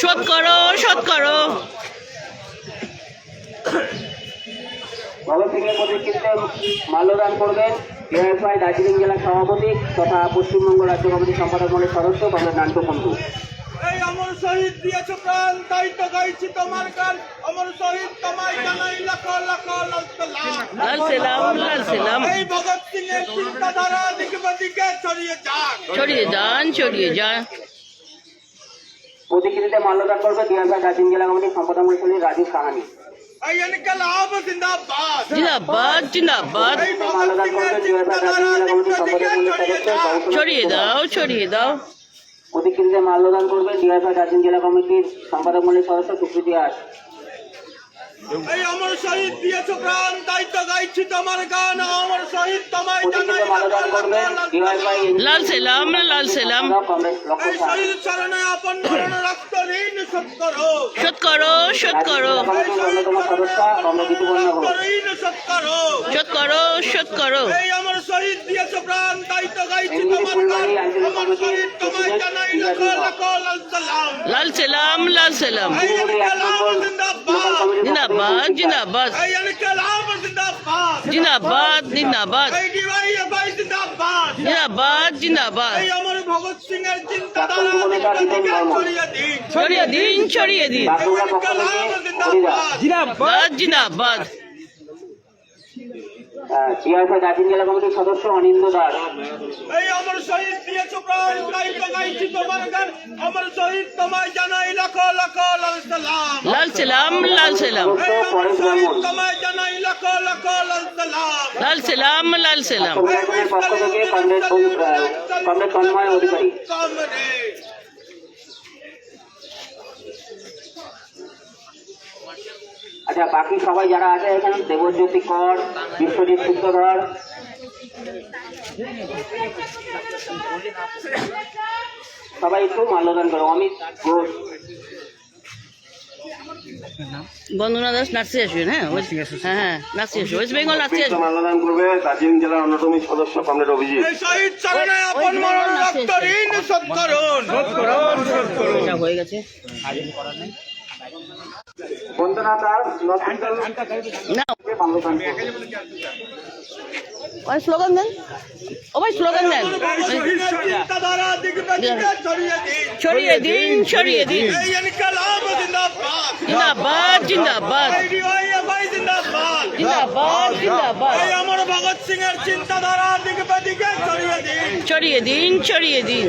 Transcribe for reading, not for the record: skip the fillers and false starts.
শোধ করো, শোধ করো। ভগৎ সিংয়ের প্রতিকৃতিতে মাল্যদান করবেন ডিওয়াইএফআই দার্জিলিং জেলা সভাপতি তথা পশ্চিমবঙ্গ রাজ্য কমিটির সম্পাদক মণ্ডলের সদস্য কমরেড নান্টু কুন্ডু। এই অমর শহীদ দিয়েছ প্রাণ, তাই তো গাইছি তোমার গান। অমর শহীদ তোমায় জানাই লাখ লাখ লাল সালাম। লাল সালাম, লাল সালাম। এই ভগৎ সিং এর চিন্তাধারা দিকে দিকে ছড়িয়ে যাক। ছড়িয়ে যান, ছড়িয়ে যান। প্রতিকৃতিতে মাল্যদান করবে ডিওয়াইএফআই দার্জিলিং জেলা কমিটির সম্পাদক মণ্ডলী রাজীব সাহানি। এই ইনকলাব জিন্দাবাদ। জিন্দাবাদ, জিন্দাবাদ। এই ভগৎ সিং এর চিন্তাধারা দিকে দিকে ছড়িয়ে যাক। ছড়িয়ে দাও, ছড়িয়ে দাও। প্রতিকৃতিতে মাল্যদান করবেন ডিওয়াইএফআই দার্জিলিং জেলা কমিটির সম্পাদক মণ্ডলীর সদস্য সুপ্রীতি দাস। এই অমর শহীদ দিয়েছ প্রাণ, তাই তো গাইছি তোমার গান। অমর শহীদ তোমায় জানাই প্রতিকৃতিতে মাল্যদান করবেন ডিওয়াইএফআই লাল সালাম, লাল সালাম। কমরেড লক্ষ্য এই সাহা। শহীদ চরণে আপন মরণ রক্ত ঋণ শোধ করো। শোধ করো, শোধ করো। কমিটির অন্যতম সদস্য কমরেড ঋতুপর্ণ ঘোষ। ঋণ শোধ করো। শোধ করো, শোধ করো। এই অমর শহীদ দিয়েছ প্রাণ, তাই তো গাইছি তোমার গান। অমর শহীদ তোমায় জানাই লাখ লাখ লাল সালাম। লাল সালাম, লাল সালাম। এই ইনকলাব জিন্দাবাদ। জিন্দাবাদ, জিন্দাবাদ। এই ইনকলাব জিন্দাবাদ। জিন্দাবাদ, জিন্দাবাদ। এই ডিওয়াইএফআই জিন্দাবাদ। জিন্দাবাদ, জিন্দাবাদ। এই অমর ভগৎ সিং এর চিন্তাধারা দিকে দিকে ছড়িয়ে দিন। ছড়িয়ে দিন, ছড়িয়ে দিন। বাঁকুড়া পক্ষ থেকে হরিদাস। জিন্দাবাদ, জিন্দাবাদ। ডিওয়াইএফআই দার্জিলিং জেলা কমিটির সদস্য অনিন্দ দাস। এই অমর শহীদ দিয়েছ প্রাণ, তাই তো গাইছি তোমার গান। অমর শহীদ তোমায় জানাই লাখ লাখ লাল সালাম। লাল সালাম, লাল সালাম। এই অমর শহীদ তোমায় জানাই লাখ লাখ লাল সালাম। লাল সালাম, লাল সালাম। সংগঠনের পক্ষ থেকে কমরেড তন্ময় অধিকারী। কমরেড। আচ্ছা, বাকি সবাই যারা আছে এখানে দেবজ্যোতি কর, বিশ্বজিৎ সূত্রধর, সবাই একটু মাল্যদান করো। অমিত ঘোষ। বন্দনা দাস নার্সি আসবেন। হ্যাঁ, হ্যাঁ, হ্যাঁ, নার্সি আসবে। ওয়েস্ট বেঙ্গল নার্সি আসবে। মাল্যদান করবে দার্জিলিং জেলার অন্যতম সদস্য কমরেড অভিজিৎ। এই শহীদ চরণে আপন মরণ রক্ত ঋণ শোধ করুন। এটা হয়ে গেছে। বন্দনা দাস নর্থ না, মাল্যদান করবে। ওই স্লোগান দেন। ও ভাই স্লোগান দেন। এই শহীদের চিন্তাধারা দিকে দিকে ছড়িয়ে দিন। ছড়িয়ে দিন, ছড়িয়ে দিন। এই ইনকলাব জিন্দাবাদ। জিন্দাবাদ, জিন্দাবাদ। এই ডিওয়াইএফআই জিন্দাবাদ। জিন্দাবাদ, জিন্দাবাদ। এই অমর ভগৎ সিং এর চিন্তাধারা দিকে দিকে ছড়িয়ে দিন। ছড়িয়ে দিন, ছড়িয়ে দিন।